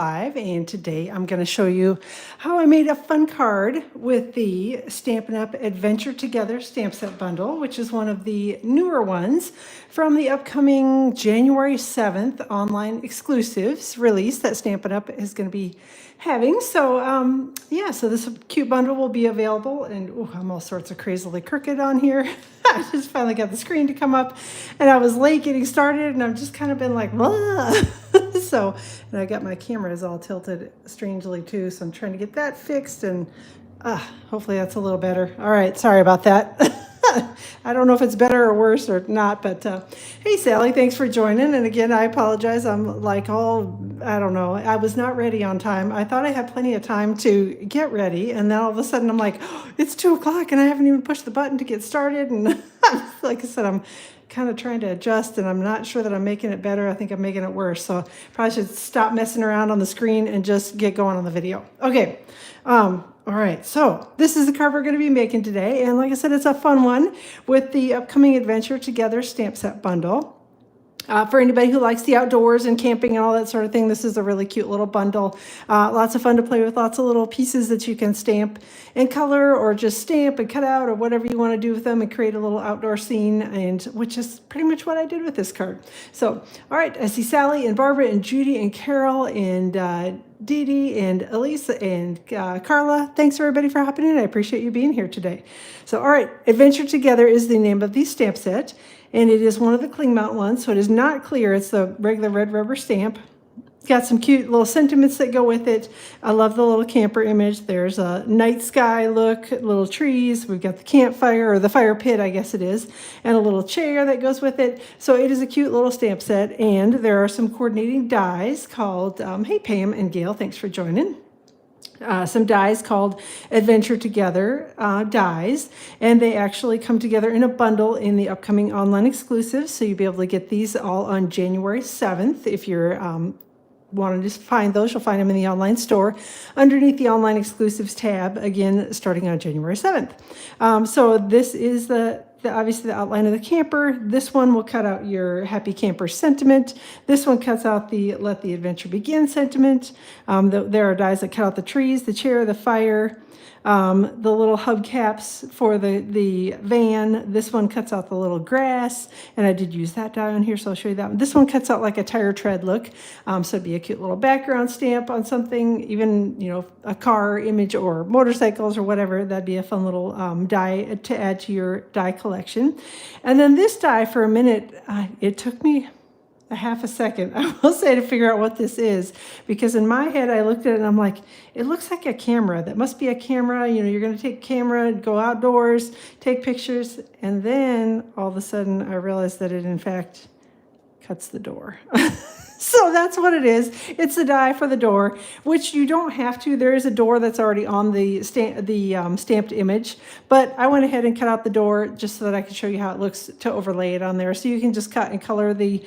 Live, and today I'm going to show you how I made a fun card with the Stampin' Up! Adventure Together stamp set bundle, which is one of the newer ones from the upcoming January 7th online exclusives release that Stampin' Up! Is going to be having. So yeah, so this cute bundle will be available, and ooh, I'm all sorts of crazily crooked on here. I just finally got the screen to come up, and I was late getting started, and I've just kind of been like, so, and I got my cameras all tilted strangely too, so I'm trying to get that fixed, and hopefully that's a little better. All right, sorry about that. I don't know if it's better or worse or not, but hey, Sally, thanks for joining. And again, I apologize. I'm like I don't know. I was not ready on time. I thought I had plenty of time to get ready. And then all of a sudden I'm like, oh, it's 2 o'clock and I haven't even pushed the button to get started. And like I said, I'm kind of trying to adjust and I'm not sure that I'm making it better. I think I'm making it worse. So probably should stop messing around on the screen and just get going on the video. Okay. All right, so this is the card we're going to be making today. And like I said, it's a fun one with the upcoming Adventure Together stamp set bundle. For anybody who likes the outdoors and camping and all that sort of thing, this is a really cute little bundle. Lots of fun to play with, lots of little pieces that you can stamp and color or just stamp and cut out or whatever you want to do with them and create a little outdoor scene, and which is pretty much what I did with this card. So, all right, I see Sally and Barbara and Judy and Carol and Dee Dee and Elise and Carla. Thanks everybody for hopping in. I appreciate you being here today. So, all right, Adventure Together is the name of the stamp set. And it is one of the cling mount ones, so it is not clear. It's the regular red rubber stamp. It's got some cute little sentiments that go with it. I love the little camper image. There's a night sky look, little trees. We've got the campfire, or the fire pit, I guess it is, and a little chair that goes with it. So it is a cute little stamp set, and there are some coordinating dies called, hey Pam and Gail, thanks for joining. Some dies called Adventure Together dies, and they actually come together in a bundle in the upcoming online exclusives. So you'll be able to get these all on January 7th. If you're wanting to find those, you'll find them in the online store underneath the online exclusives tab, again, starting on January 7th. So this is obviously the outline of the camper. This one will cut out your happy camper sentiment. This one cuts out the let the adventure begin sentiment. There are dies that cut out the trees, the chair, the fire, the little hubcaps for the van. This one cuts out the little grass, and I did use that die on here, so I'll show you that one. This one cuts out like a tire tread look, so it'd be a cute little background stamp on something, even, you know, a car image or motorcycles or whatever. That'd be a fun little die to add to your die collection. And then this die, for a minute, it took me a half a second, I will say, to figure out what this is, because in my head I looked at it and I'm like, it looks like a camera. That must be a camera. You know, you're going to take a camera, go outdoors, take pictures, and then all of a sudden I realized that it in fact cuts the door. So that's what it is. It's a die for the door, which you don't have to. There is a door that's already on the stamped image, but I went ahead and cut out the door just so that I could show you how it looks to overlay it on there. So you can just cut and color the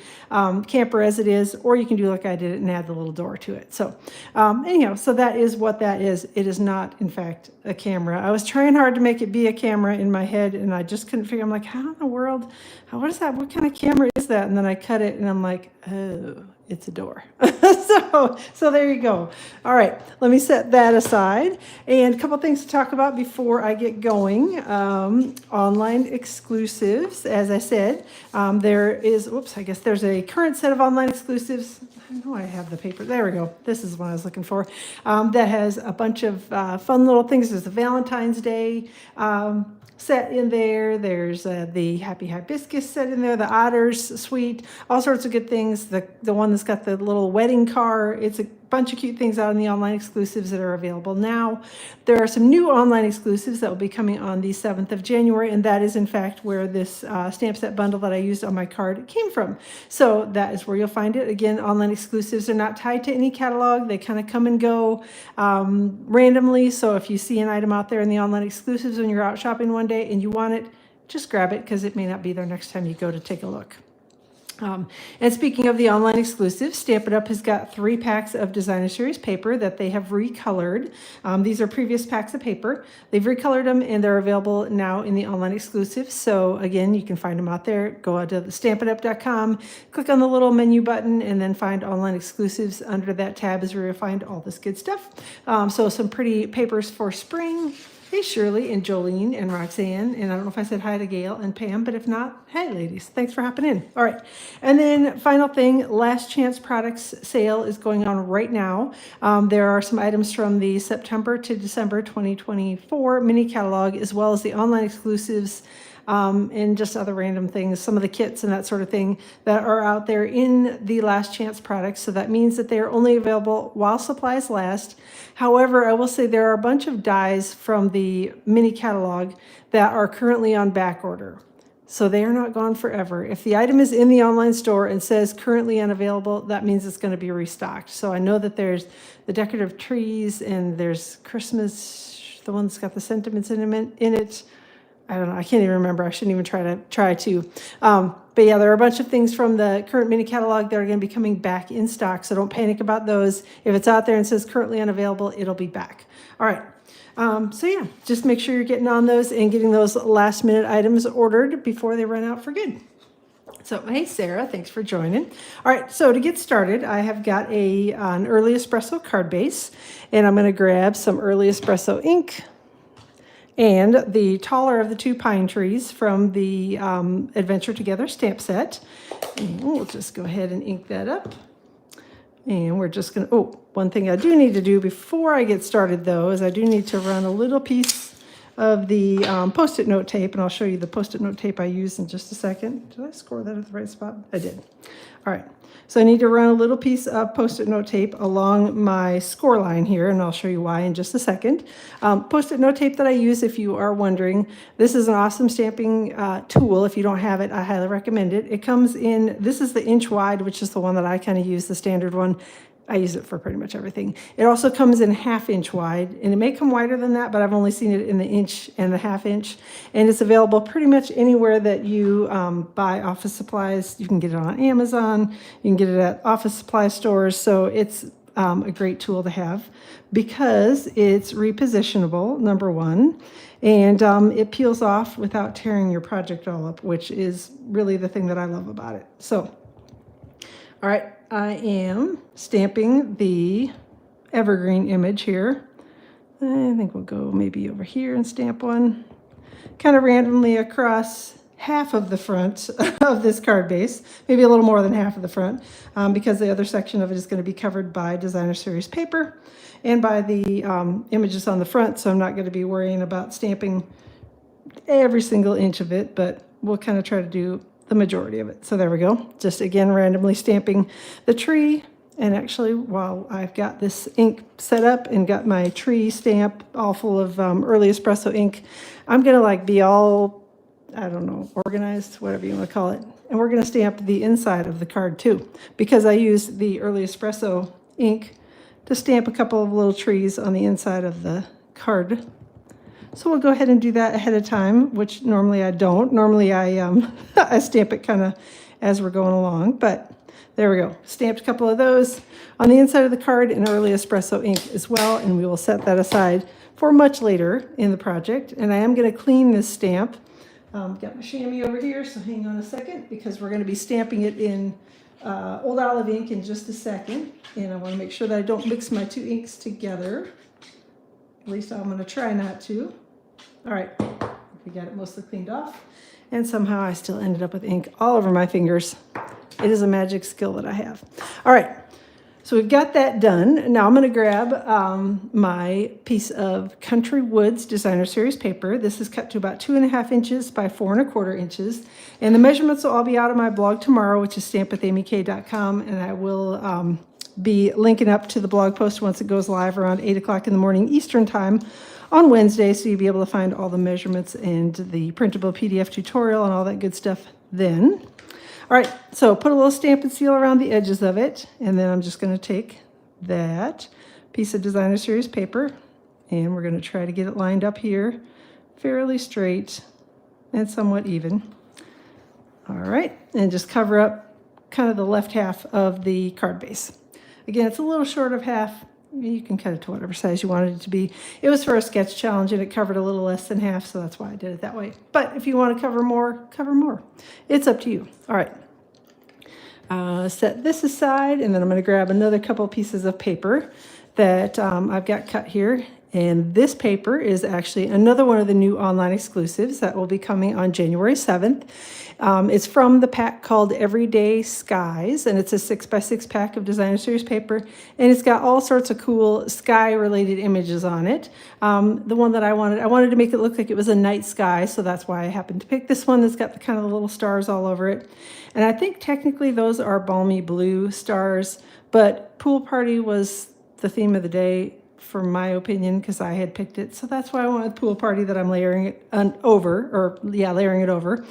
camper as it is, or you can do like I did and add the little door to it. So anyhow, so that is what that is. It is not, in fact, a camera. I was trying hard to make it be a camera in my head, and I just couldn't figure. I'm like, how in the world? What is that? What kind of camera is that? And then I cut it, and I'm like, oh, it's a door. so there you go. All right, let me set that aside. And a couple things to talk about before I get going. Online exclusives, as I said, there is, I guess there's a current set of online exclusives. I know I have the paper. There we go. This is what I was looking for. That has a bunch of fun little things. There's the Valentine's Day set in there. There's the Happy Hibiscus set in there, the Otters suite, all sorts of good things. The one that's got the little wedding car. It's a bunch of cute things out in the online exclusives that are available now. There are some new online exclusives that will be coming on the 7th of January, and that is in fact where this stamp set bundle that I used on my card came from. So that is where you'll find it. Again, online exclusives are not tied to any catalog. They kind of come and go randomly. So if you see an item out there in the online exclusives when you're out shopping one day and you want it, just grab it, because it may not be there next time you go to take a look. And speaking of the online exclusive, Stampin' Up! Has got 3 packs of Designer Series paper that they have recolored. These are previous packs of paper. They've recolored them and they're available now in the online exclusive. So again, you can find them out there. Go out to stampinup.com, click on the little menu button, and then find online exclusives. Under that tab is where you'll find all this good stuff. So some pretty papers for spring. Hey, Shirley and Jolene and Roxanne, and I don't know if I said hi to Gail and Pam, but if not, hey, ladies, thanks for hopping in. All right, and then final thing, Last Chance Products sale is going on right now. There are some items from the September to December 2024 mini catalog, as well as the online exclusives, and just other random things, some of the kits and that sort of thing that are out there in the Last Chance products. So that means that they are only available while supplies last. However, I will say there are a bunch of dies from the mini catalog that are currently on back order. So they are not gone forever. If the item is in the online store and says currently unavailable, that means it's going to be restocked. So I know that there's the decorative trees and there's Christmas, the one that's got the sentiments in it. I don't know. I can't even remember. I shouldn't even try to. But yeah, there are a bunch of things from the current mini catalog that are going to be coming back in stock. So don't panic about those. If it's out there and says currently unavailable, it'll be back. All right. So yeah, just make sure you're getting on those and getting those last minute items ordered before they run out for good. So, hey, Sarah, thanks for joining. All right, so to get started, I have got an Early Espresso card base, and I'm going to grab some Early Espresso ink and the taller of the 2 pine trees from the Adventure Together stamp set. And we'll just go ahead and ink that up. And we're just going to, one thing I do need to do before I get started, though, is I do need to run a little piece of the Post-it note tape, and I'll show you the Post-it note tape I used in just a second. Did I score that at the right spot? I did. All right. So I need to run a little piece of Post-it note tape along my score line here, and I'll show you why in just a second. Post-it note tape that I use, if you are wondering, this is an awesome stamping tool. If you don't have it, I highly recommend it. It comes in, this is the inch wide, which is the one that I kind of use, the standard one. I use it for pretty much everything. It also comes in 1/2 inch wide, and it may come wider than that, but I've only seen it in the inch and the 1/2 inch. And it's available pretty much anywhere that you buy office supplies. You can get it on Amazon. You can get it at office supply stores. So it's a great tool to have because it's repositionable, number one, and it peels off without tearing your project all up, which is really the thing that I love about it. So, all right. I am stamping the evergreen image here. I think we'll go maybe over here and stamp one kind of randomly across half of the front of this card base, maybe a little more than half of the front, because the other section of it is going to be covered by Designer Series paper and by the images on the front. So I'm not going to be worrying about stamping every single inch of it, but we'll kind of try to do the majority of it. So there we go. Just again, randomly stamping the tree. And actually, while I've got this ink set up and got my tree stamp all full of Early Espresso ink, I'm going to be all, I don't know, organized, whatever you want to call it. And we're going to stamp the inside of the card too, because I used the Early Espresso ink to stamp a couple of little trees on the inside of the card. So we'll go ahead and do that ahead of time, which normally I don't. Normally I I stamp it kind of as we're going along, but there we go. Stamped a couple of those on the inside of the card in Early Espresso ink as well, and we will set that aside for much later in the project. And I am going to clean this stamp. Got my chamois over here, so hang on a second because we're going to be stamping it in Old Olive ink in just a second. And I want to make sure that I don't mix my 2 inks together. At least I'm going to try not to. All right, we got it mostly cleaned off. And somehow I still ended up with ink all over my fingers. It is a magic skill that I have. All right, so we've got that done. Now I'm going to grab my piece of Country Woods Designer Series paper. This is cut to about 2.5 inches by 4 1/4 inches. And the measurements will all be out on my blog tomorrow, which is stampwithamyk.com. And I will be linking up to the blog post once it goes live around 8 o'clock in the morning Eastern time on Wednesday, so you'll be able to find all the measurements and the printable PDF tutorial and all that good stuff then. All right, so put a little stamp and seal around the edges of it, and then I'm just going to take that piece of Designer Series paper, and we're going to try to get it lined up here fairly straight and somewhat even. All right, and just cover up kind of the left half of the card base. Again, it's a little short of half. You can cut it to whatever size you wanted it to be. It was for a sketch challenge and it covered a little less than half, so that's why I did it that way. But if you want to cover more, cover more. It's up to you. All right. Set this aside, and then I'm going to grab another couple pieces of paper that I've got cut here. And this paper is actually another one of the new online exclusives that will be coming on January 7th. It's from the pack called Everyday Skies, and it's a 6x6 pack of designer series paper, and it's got all sorts of cool sky-related images on it. The one that I wanted to make it look like it was a night sky, so that's why I happened to pick this one that's got the kind of little stars all over it. And I think technically those are balmy blue stars, but Pool Party was the theme of the day, for my opinion, because I had picked it. So that's why I went with Pool Party that I'm layering it layering it over.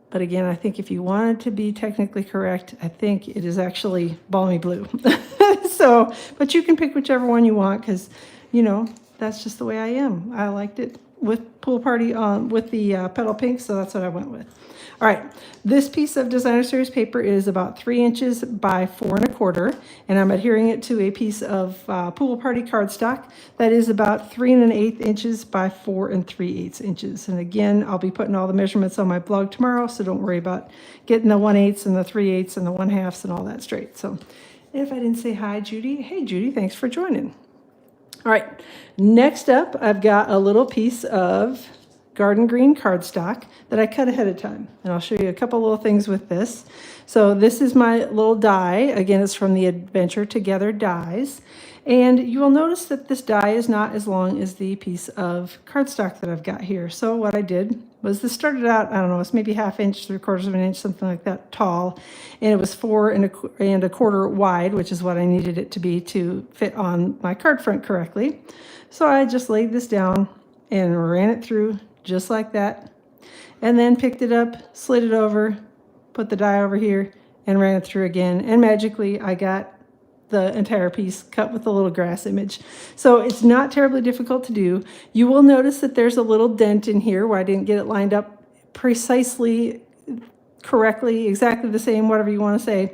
But again, I think if you wanted to be technically correct, I think it is actually balmy blue. So, but you can pick whichever one you want because, you know, that's just the way I am. I liked it with Pool Party on with the petal pink, so that's what I went with. All right, this piece of designer series paper is about 3 inches by 4 1/4, and I'm adhering it to a piece of Pool Party cardstock that is about 3 1/8 inches by 4 3/8 inches. And again, I'll be putting all the measurements on my blog tomorrow, so don't worry about getting the 1/8 and the 3/8 and the 1/2 and all that straight. So if I didn't say hi, Judy, hey, Judy, thanks for joining. All right, next up, I've got a little piece of garden green cardstock that I cut ahead of time. And I'll show you a couple little things with this. So this is my little die. Again, it's from the Adventure Together dies. And you will notice that this die is not as long as the piece of cardstock that I've got here. So what I did was this started out, I don't know, it's maybe 1/2 inch, 3/4 of an inch, something like that tall. And it was 4 1/4 wide, which is what I needed it to be to fit on my card front correctly. So I just laid this down and ran it through just like that, and then picked it up, slid it over, put the die over here, and ran it through again, and magically I got the entire piece cut with a little grass image. So it's not terribly difficult to do. You will notice that there's a little dent in here where I didn't get it lined up precisely correctly, exactly the same, whatever you want to say.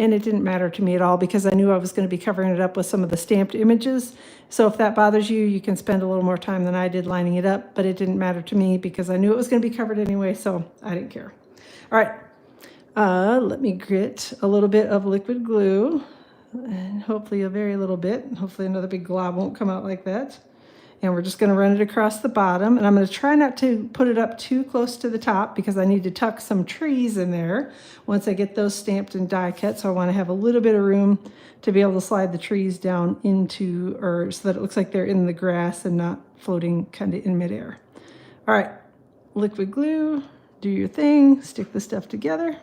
And it didn't matter to me at all because I knew I was going to be covering it up with some of the stamped images. So if that bothers you, you can spend a little more time than I did lining it up, but it didn't matter to me because I knew it was going to be covered anyway, so I didn't care. All right, let me get a little bit of liquid glue, and hopefully a very little bit. Hopefully another big glob won't come out like that. And we're just going to run it across the bottom, and I'm going to try not to put it up too close to the top because I need to tuck some trees in there once I get those stamped and die cut. So I want to have a little bit of room to be able to slide the trees down into, or so that it looks like they're in the grass and not floating kind of in midair. All right, liquid glue, do your thing, stick the stuff together.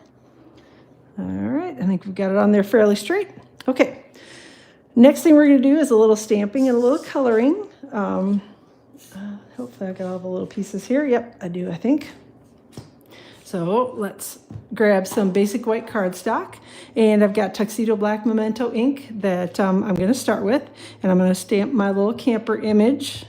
All right, I think we've got it on there fairly straight. Okay, next thing we're going to do is a little stamping and a little coloring. Hopefully I got all the little pieces here. Yep, I do, I think. So let's grab some basic white cardstock, and I've got Tuxedo Black Memento ink that I'm going to start with, and I'm going to stamp my little camper image.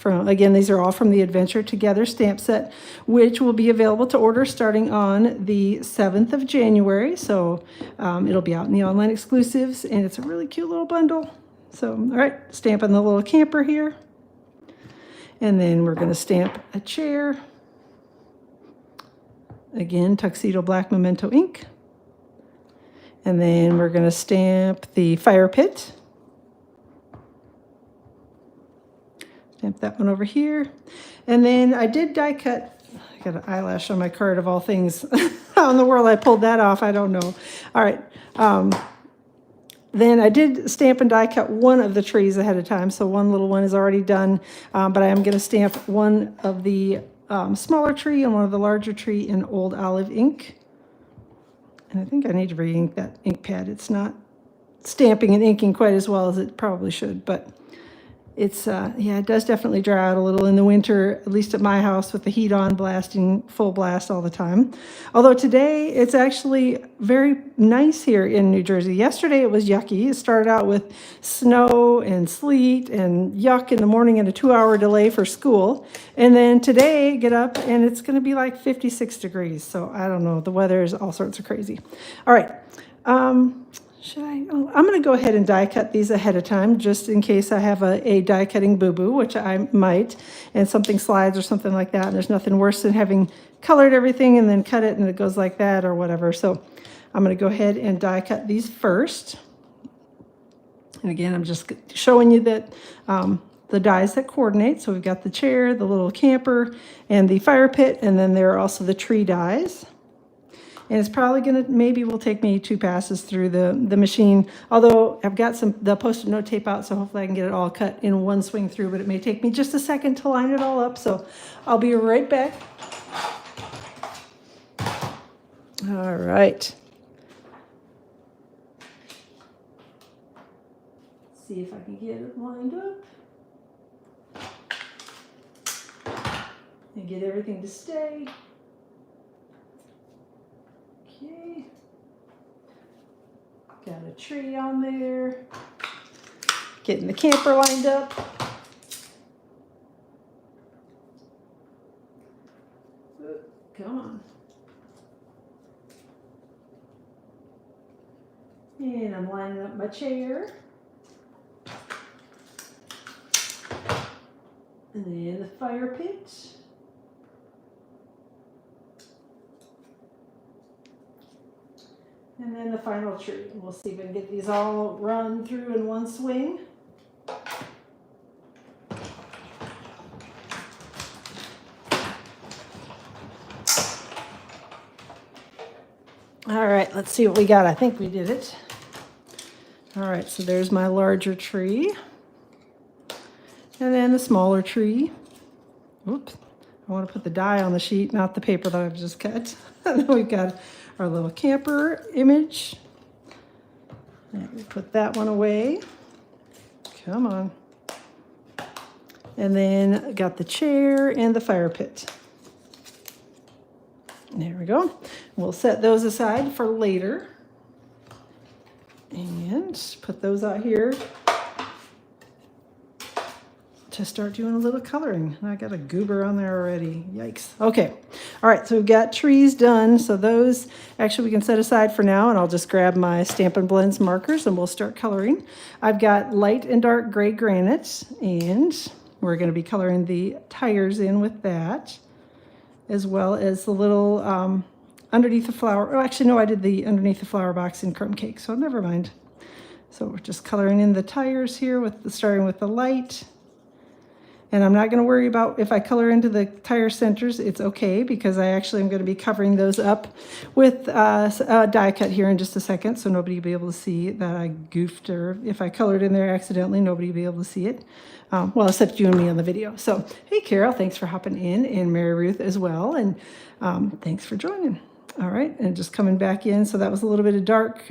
Again, these are all from the Adventure Together stamp set, which will be available to order starting on the 7th of January. So it'll be out in the online exclusives, and it's a really cute little bundle. So, all right, stamping the little camper here. And then we're going to stamp a chair. Again, Tuxedo Black Memento ink. And then we're going to stamp the fire pit. Stamp that one over here. And then I did die cut. I got an eyelash on my card of all things. How in the world I pulled that off, I don't know. All right. Then I did stamp and die cut one of the trees ahead of time, so one little one is already done, but I am going to stamp one of the smaller tree and one of the larger tree in Old Olive ink. And I think I need to re-ink that ink pad. It's not stamping and inking quite as well as it probably should, but It's, yeah, it does definitely dry out a little in the winter, at least at my house with the heat on, blasting full blast all the time. Although today it's actually very nice here in New Jersey. Yesterday it was yucky. It started out with snow and sleet and yuck in the morning and a 2-hour delay for school. And then today, get up and it's going to be like 56 degrees. So I don't know. The weather is all sorts of crazy. All right. I'm going to go ahead and die cut these ahead of time, just in case I have a die cutting boo-boo, which I might, and something slides or something like that. And there's nothing worse than having colored everything and then cut it and it goes like that or whatever. So I'm going to go ahead and die cut these first. And again, I'm just showing you that the dies that coordinate. So we've got the chair, the little camper, and the fire pit, and then there are also the tree dies. And it's probably gonna, maybe will take me 2 passes through the machine. Although I've got the Post-it note tape out, so hopefully I can get it all cut in one swing through, but it may take me just a second to line it all up. So I'll be right back. All right. See if I can get it lined up. And get everything to stay. Okay, got a tree on there, getting the camper lined up. Come on. And I'm lining up my chair. And then the fire pit. And then the final tree. We'll see if we can get these all run through in one swing. All right, let's see what we got. I think we did it. All right, so there's my larger tree. And then the smaller tree. Oops, I want to put the die on the sheet, not the paper that I've just cut. And then we've got our little camper image. And we put that one away. Come on. And then got the chair and the fire pit. There we go. We'll set those aside for later. And put those out here to start doing a little coloring. I got a goober on there already. Yikes. Okay. All right. So we've got trees done. So those actually we can set aside for now, and I'll just grab my Stampin' Blends markers and we'll start coloring. I've got light and dark gray granite, and we're going to be coloring the tires in with that, as well as the little underneath the flower. Oh, actually, no, I did the underneath the flower box in crumb cake, so never mind. So we're just coloring in the tires here with starting with the light. And I'm not going to worry about if I color into the tire centers, it's okay, because I actually am going to be covering those up with a die cut here in just a second, so nobody will be able to see that I goofed, or if I colored in there accidentally, nobody will be able to see it. Well, except you and me on the video. So, hey, Carol, thanks for hopping in, and Mary Ruth as well, and thanks for joining. All right, and just coming back in, so that was a little bit of dark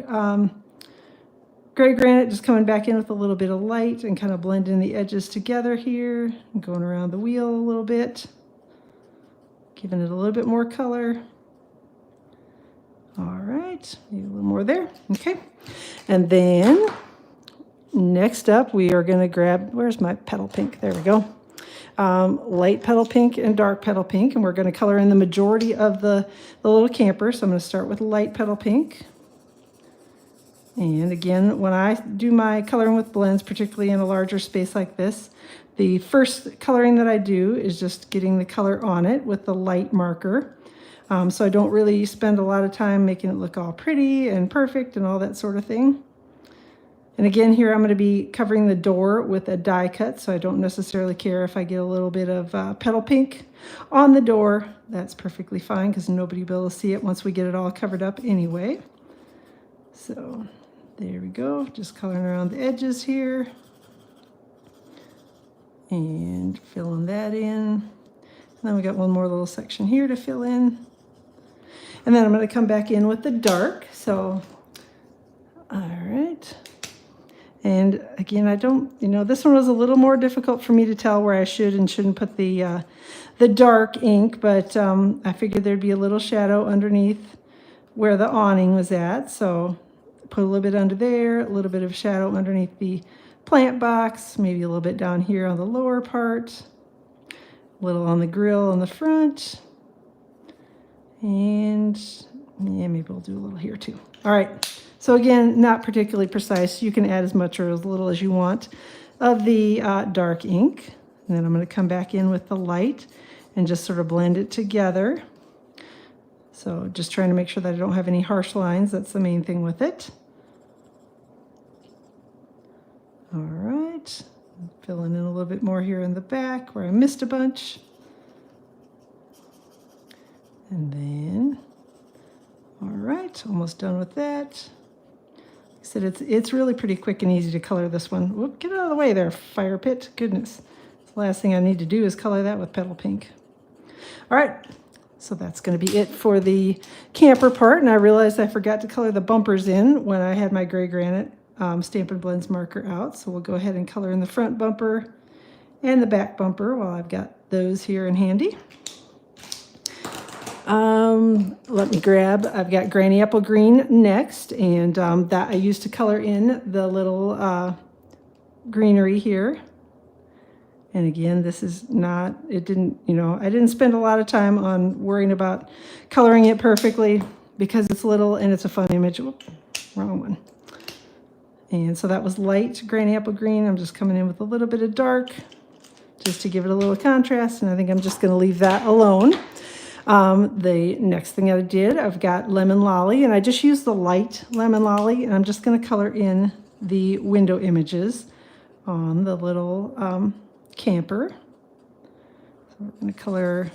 gray granite, just coming back in with a little bit of light and kind of blending the edges together here, and going around the wheel a little bit, giving it a little bit more color. All right, maybe a little more there. Okay, and then next up we are going to grab, where's my petal pink? There we go. Light petal pink and dark petal pink, and we're going to color in the majority of the little camper. So I'm going to start with light petal pink. And again, when I do my coloring with blends, particularly in a larger space like this, the first coloring that I do is just getting the color on it with the light marker. So I don't really spend a lot of time making it look all pretty and perfect and all that sort of thing. And again, here I'm going to be covering the door with a die cut, so I don't necessarily care if I get a little bit of petal pink on the door. That's perfectly fine, because nobody will be able to see it once we get it all covered up anyway. So there we go, just coloring around the edges here and filling that in. And then we got one more little section here to fill in. And then I'm going to come back in with the dark. So, all right. And again, I don't, this one was a little more difficult for me to tell where I should and shouldn't put the dark ink, but I figured there'd be a little shadow underneath where the awning was at. So put a little bit under there, a little bit of shadow underneath the plant box, maybe a little bit down here on the lower part, a little on the grill on the front, and yeah, maybe we'll do a little here too. All right, so again, not particularly precise. You can add as much or as little as you want of the dark ink. And then I'm going to come back in with the light and just sort of blend it together. So just trying to make sure that I don't have any harsh lines. That's the main thing with it. All right, filling in a little bit more here in the back where I missed a bunch. And then, all right, almost done with that. Like I said, it's really pretty quick and easy to color this one. Whoop, get out of the way there, fire pit. Goodness, the last thing I need to do is color that with petal pink. All right, so that's going to be it for the camper part. And I realized I forgot to color the bumpers in when I had my gray granite Stampin' Blends marker out. So we'll go ahead and color in the front bumper and the back bumper while I've got those here in handy. Let me grab, I've got Granny Apple Green next, and that I used to color in the little greenery here. And again, this is not, it didn't, I didn't spend a lot of time on worrying about coloring it perfectly because it's little and it's a fun image. Whoop, wrong one. And so that was light Granny Apple Green. I'm just coming in with a little bit of dark just to give it a little contrast, and I think I'm just going to leave that alone. The next thing I did, I've got Lemon Lolly, and I just used the light Lemon Lolly, and I'm just going to color in the window images on the little camper. So we're going to color,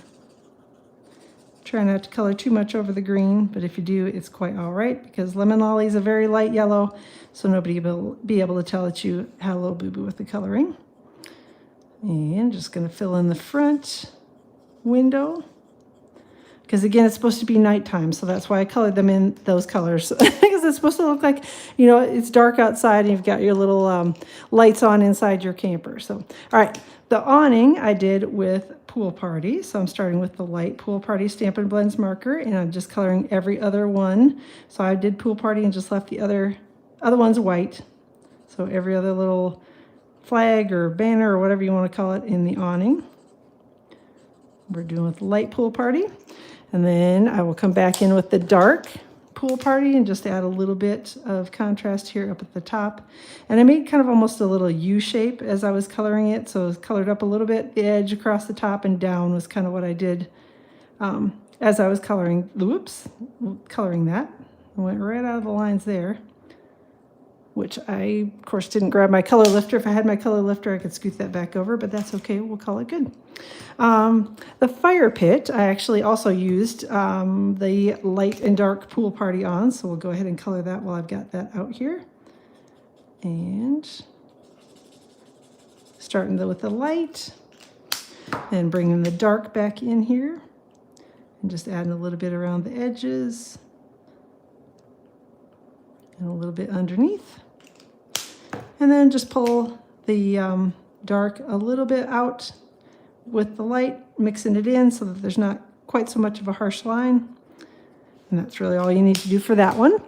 try not to color too much over the green, but if you do, it's quite all right because Lemon Lolly is a very light yellow, so nobody will be able to tell that you had a little boo-boo with the coloring. And just going to fill in the front window. Because again, it's supposed to be nighttime, so that's why I colored them in those colors. Because it's supposed to look like, it's dark outside and you've got your little lights on inside your camper. So, all right, the awning I did with Pool Party. So I'm starting with the light Pool Party Stampin' Blends marker, and I'm just coloring every other one. So I did Pool Party and just left the other ones white. So every other little flag or banner or whatever you want to call it in the awning. We're doing with light Pool Party. And then I will come back in with the dark Pool Party and just add a little bit of contrast here up at the top. And I made kind of almost a little U shape as I was coloring it. So it was colored up a little bit. The edge across the top and down was kind of what I did as I was coloring that. I went right out of the lines there, which I, of course, didn't grab my color lifter. If I had my color lifter, I could scoot that back over, but that's okay. We'll call it good. The fire pit, I actually also used the light and dark Pool Party on, so we'll go ahead and color that while I've got that out here. And starting with the light, and bringing the dark back in here, and just adding a little bit around the edges, and a little bit underneath. And then just pull the dark a little bit out with the light, mixing it in so that there's not quite so much of a harsh line. And that's really all you need to do for that one.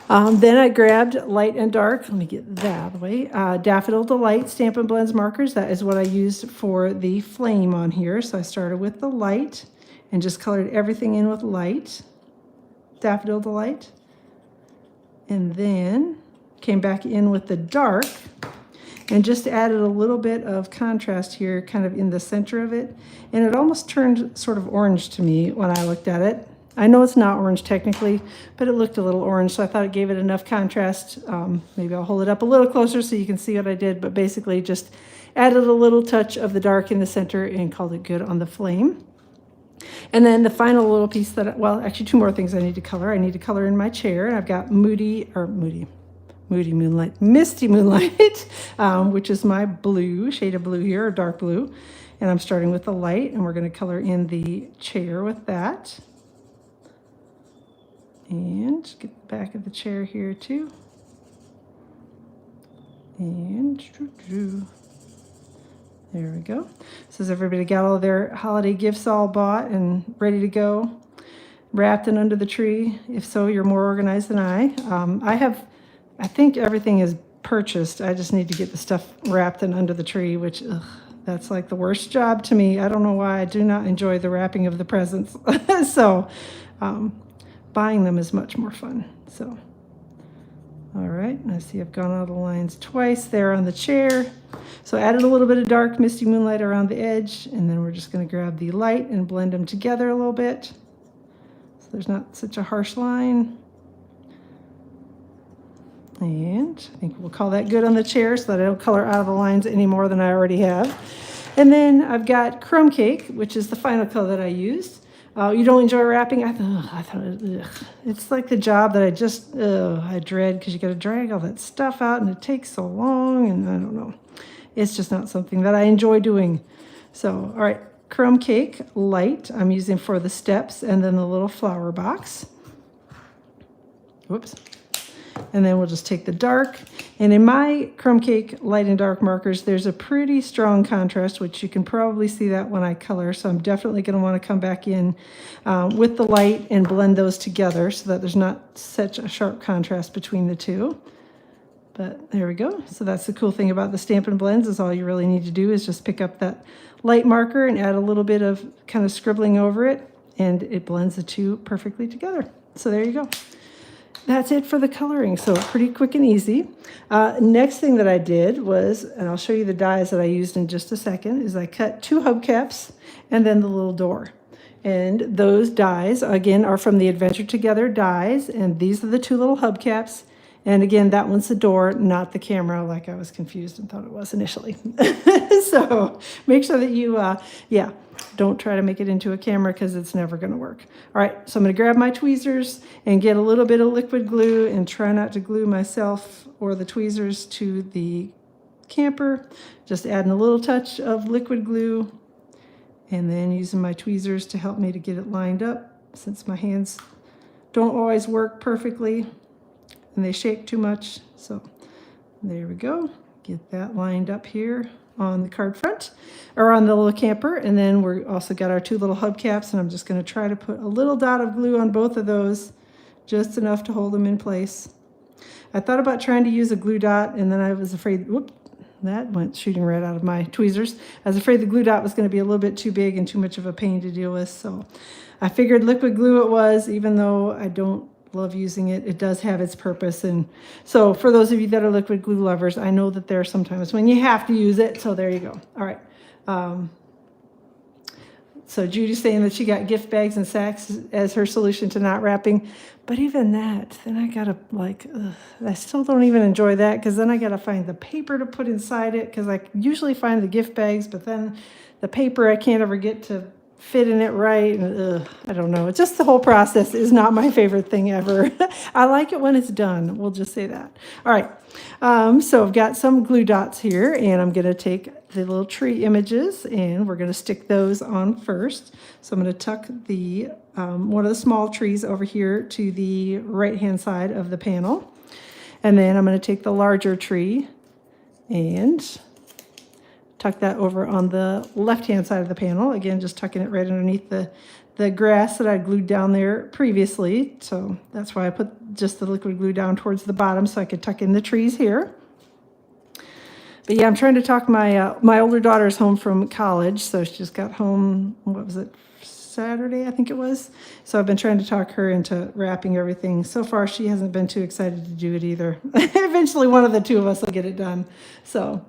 Then I grabbed light and dark. Let me get that out of the way. Daffodil Delight Stampin' Blends markers. That is what I used for the flame on here. So I started with the light and just colored everything in with light. Daffodil Delight. And then came back in with the dark and just added a little bit of contrast here kind of in the center of it. And it almost turned sort of orange to me when I looked at it. I know it's not orange technically, but it looked a little orange, so I thought it gave it enough contrast. Maybe I'll hold it up a little closer so you can see what I did, but basically just added a little touch of the dark in the center and called it good on the flame. And then the final little piece that, well, actually two more things I need to color. I need to color in my chair, and I've got Misty Moonlight, which is my blue, shade of blue here, or dark blue. And I'm starting with the light, and we're going to color in the chair with that. And get the back of the chair here too. And there we go. So has everybody got all their holiday gifts all bought and ready to go? Wrapped and under the tree? If so, you're more organized than I. I think everything is purchased. I just need to get the stuff wrapped and under the tree, which, that's like the worst job to me. I don't know why. I do not enjoy the wrapping of the presents. So buying them is much more fun. So, all right, I see I've gone out of the lines twice there on the chair. So I added a little bit of dark misty moonlight around the edge, and then we're just going to grab the light and blend them together a little bit. So there's not such a harsh line. And I think we'll call that good on the chair so that I don't color out of the lines any more than I already have. And then I've got crumb cake, which is the final color that I used. You don't enjoy wrapping? I thought it's like the job that I dread, because you got to drag all that stuff out and it takes so long, and I don't know. It's just not something that I enjoy doing. So, all right, crumb cake light I'm using for the steps, and then the little flower box. Whoops. And then we'll just take the dark. And in my crumb cake light and dark markers, there's a pretty strong contrast, which you can probably see that when I color. So I'm definitely going to want to come back in with the light and blend those together so that there's not such a sharp contrast between the two. But there we go. So that's the cool thing about the Stampin' Blends, is all you really need to do is just pick up that light marker and add a little bit of kind of scribbling over it, and it blends the two perfectly together. So there you go. That's it for the coloring, so pretty quick and easy. Next thing that I did was, and I'll show you the dies that I used in just a second, is I cut 2 hubcaps and then the little door. And those dies, again, are from the Adventure Together dies, and these are the 2 little hubcaps. And again, that one's the door, not the camera, like I was confused and thought it was initially. So make sure that you, don't try to make it into a camera, because it's never going to work. All right, so I'm going to grab my tweezers and get a little bit of liquid glue and try not to glue myself or the tweezers to the camper. Just adding a little touch of liquid glue, and then using my tweezers to help me to get it lined up, since my hands don't always work perfectly and they shake too much. So there we go. Get that lined up here on the card front, or on the little camper. And then we're also got our 2 little hubcaps, and I'm just going to try to put a little dot of glue on both of those, just enough to hold them in place. I thought about trying to use a glue dot, and then I was afraid, whoop, that went shooting right out of my tweezers. I was afraid the glue dot was going to be a little bit too big and too much of a pain to deal with. So I figured liquid glue it was, even though I don't love using it. It does have its purpose. And so for those of you that are liquid glue lovers, I know that there are sometimes when you have to use it. So there you go. All right. So Judy's saying that she got gift bags and sacks as her solution to not wrapping. But even that, then I gotta I still don't even enjoy that, because then I gotta find the paper to put inside it, because I usually find the gift bags, but then the paper I can't ever get to fit in it right. I don't know. It's just the whole process is not my favorite thing ever. I like it when it's done. We'll just say that. All right. So I've got some glue dots here, and I'm going to take the little tree images, and we're going to stick those on first. So I'm going to tuck the one of the small trees over here to the right-hand side of the panel. And then I'm going to take the larger tree and tuck that over on the left-hand side of the panel. Again, just tucking it right underneath the grass that I glued down there previously. So that's why I put just the liquid glue down towards the bottom, so I could tuck in the trees here. But yeah, I'm trying to talk my older daughter's home from college. So she just got home, what was it, Saturday, I think it was. So I've been trying to talk her into wrapping everything. So far, she hasn't been too excited to do it either. Eventually, one of the 2 of us will get it done. So,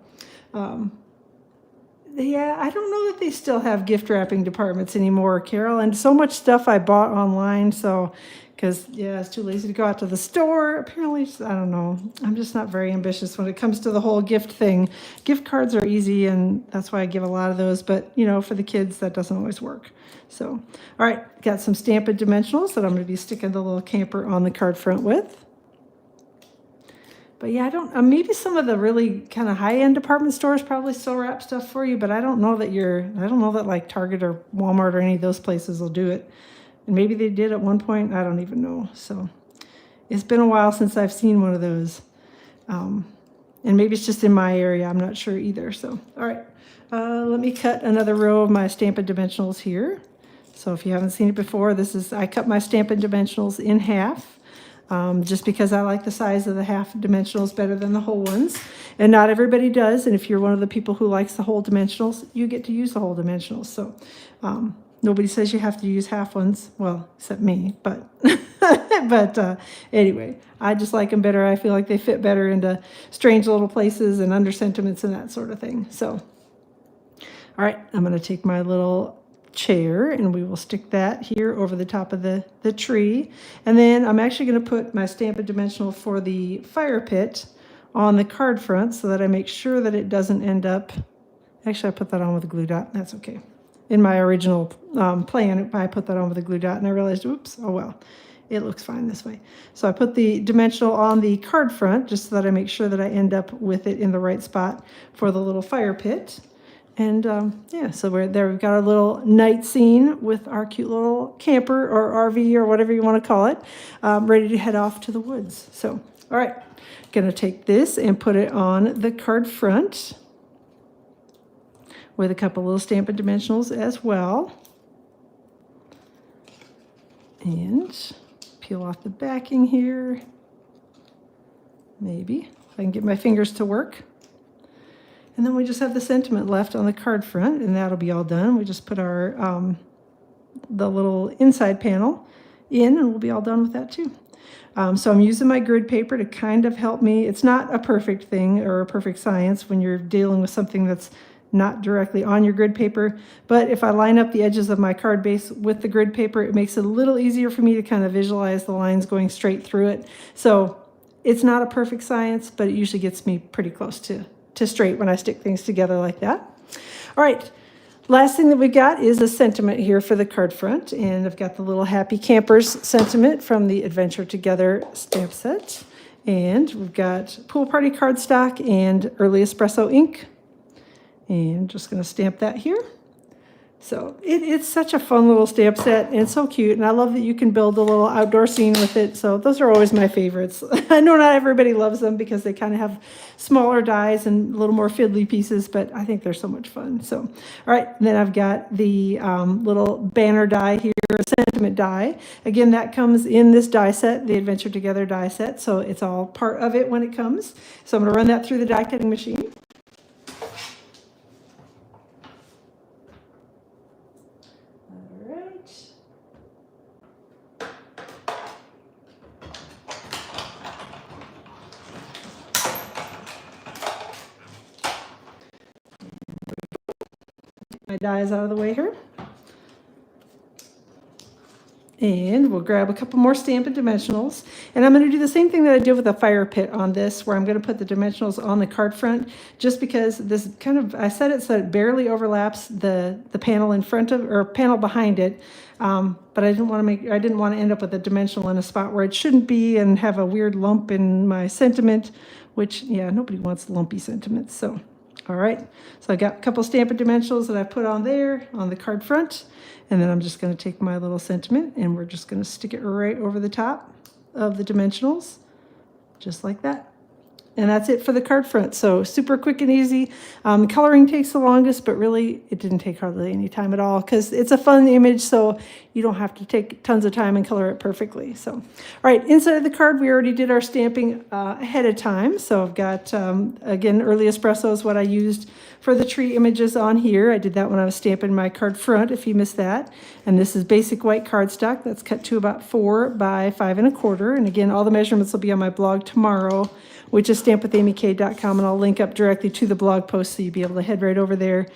yeah, I don't know that they still have gift wrapping departments anymore, Carol. And so much stuff I bought online, so, because, yeah, it's too lazy to go out to the store. Apparently, I don't know. I'm just not very ambitious when it comes to the whole gift thing. Gift cards are easy, and that's why I give a lot of those. But, you know, for the kids, that doesn't always work. So, all right, got some Stampin' Dimensionals that I'm going to be sticking the little camper on the card front with. But yeah, I don't, maybe some of the really kind of high-end department stores probably still wrap stuff for you, but I don't know that like Target or Walmart or any of those places will do it. And maybe they did at one point, I don't even know. So it's been a while since I've seen one of those. And maybe it's just in my area, I'm not sure either. So, all right, let me cut another row of my Stampin' Dimensionals here. So if you haven't seen it before, I cut my Stampin' Dimensionals in half, just because I like the size of the half dimensionals better than the whole ones. And not everybody does, and if you're one of the people who likes the whole dimensionals, you get to use the whole dimensionals. So nobody says you have to use half ones, well, except me, but but anyway, I just like them better. I feel like they fit better into strange little places and under sentiments and that sort of thing. So, all right, I'm going to take my little chair and we will stick that here over the top of the tree. And then I'm actually going to put my Stampin' Dimensional for the fire pit on the card front so that I make sure that it doesn't end up, actually I put that on with a glue dot, that's okay. In my original plan, I put that on with a glue dot and I realized, oops, oh well, it looks fine this way. So I put the dimensional on the card front just so that I make sure that I end up with it in the right spot for the little fire pit. And yeah, so we're there. We've got our little night scene with our cute little camper or RV or whatever you want to call it, ready to head off to the woods. So, all right, gonna take this and put it on the card front with a couple little Stampin' Dimensionals as well. And peel off the backing here. Maybe, if I can get my fingers to work. And then we just have the sentiment left on the card front, and that'll be all done. We just put our the little inside panel in, and we'll be all done with that too. So I'm using my grid paper to kind of help me. It's not a perfect thing or a perfect science when you're dealing with something that's not directly on your grid paper, but if I line up the edges of my card base with the grid paper, it makes it a little easier for me to kind of visualize the lines going straight through it. So it's not a perfect science, but it usually gets me pretty close to straight when I stick things together like that. All right, last thing that we got is a sentiment here for the card front, and I've got the little Happy Campers sentiment from the Adventure Together stamp set, and we've got Pool Party cardstock and Early Espresso ink. And just going to stamp that here. So it's such a fun little stamp set, and it's so cute, and I love that you can build a little outdoor scene with it. So those are always my favorites. I know not everybody loves them because they kind of have smaller dies and a little more fiddly pieces, but I think they're so much fun. So, all right, and then I've got the little banner die here, sentiment die. Again, that comes in this die set, the Adventure Together die set, so it's all part of it when it comes. So I'm going to run that through the die cutting machine. My die is out of the way here. And we'll grab a couple more Stampin' Dimensionals. And I'm going to do the same thing that I did with the fire pit on this, where I'm going to put the dimensionals on the card front, just because this kind of, I set it so it barely overlaps the panel in front of, or panel behind it. But I didn't want to end up with a dimensional in a spot where it shouldn't be and have a weird lump in my sentiment, which, yeah, nobody wants lumpy sentiments. So, all right. So I got a couple Stampin' Dimensionals that I put on there on the card front. And then I'm just going to take my little sentiment and we're just going to stick it right over the top of the dimensionals, just like that. And that's it for the card front. So super quick and easy. Coloring takes the longest, but really it didn't take hardly any time at all because it's a fun image, so you don't have to take tons of time and color it perfectly. So, all right, inside of the card, we already did our stamping ahead of time. So I've got, again, Early Espresso is what I used for the tree images on here. I did that when I was stamping my card front, if you missed that. And this is basic white cardstock that's cut to about 4 by 5 1/4. And again, all the measurements will be on my blog tomorrow, which is stampwithamyk.com, and I'll link up directly to the blog post so you'll be able to head right over there.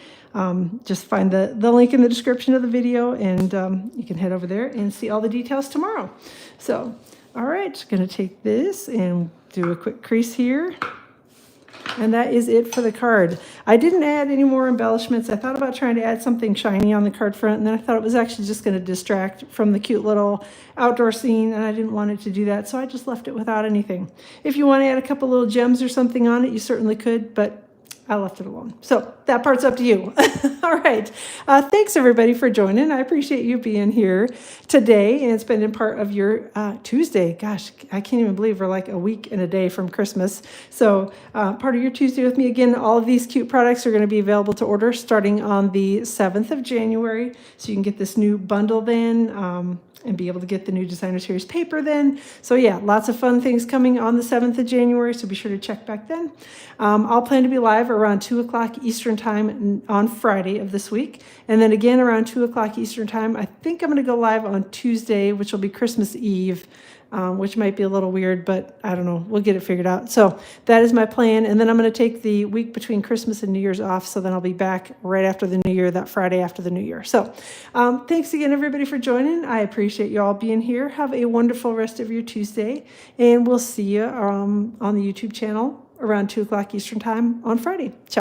Just find the link in the description of the video, and you can head over there and see all the details tomorrow. So, all right, going to take this and do a quick crease here. And that is it for the card. I didn't add any more embellishments. I thought about trying to add something shiny on the card front, and then I thought it was actually just going to distract from the cute little outdoor scene, and I didn't want it to do that, so I just left it without anything. If you want to add a couple little gems or something on it, you certainly could, but I left it alone. So that part's up to you. All right. Thanks everybody for joining. I appreciate you being here today and spending part of your Tuesday. Gosh, I can't even believe we're like a week and a day from Christmas. So part of your Tuesday with me again. All of these cute products are going to be available to order starting on the 7th of January. So you can get this new bundle then. And be able to get the new Designer Series paper then. So yeah, lots of fun things coming on the 7th of January, so be sure to check back then. I'll plan to be live around 2 o'clock Eastern Time on Friday of this week. And then again around 2 o'clock Eastern Time. I think I'm going to go live on Tuesday, which will be Christmas Eve, which might be a little weird, but I don't know. We'll get it figured out. So that is my plan. And then I'm going to take the week between Christmas and New Year's off. So then I'll be back right after the New Year, that Friday after the New Year. So thanks again, everybody, for joining. I appreciate you all being here. Have a wonderful rest of your Tuesday. And we'll see you on the YouTube channel around 2 o'clock Eastern Time on Friday. Ciao.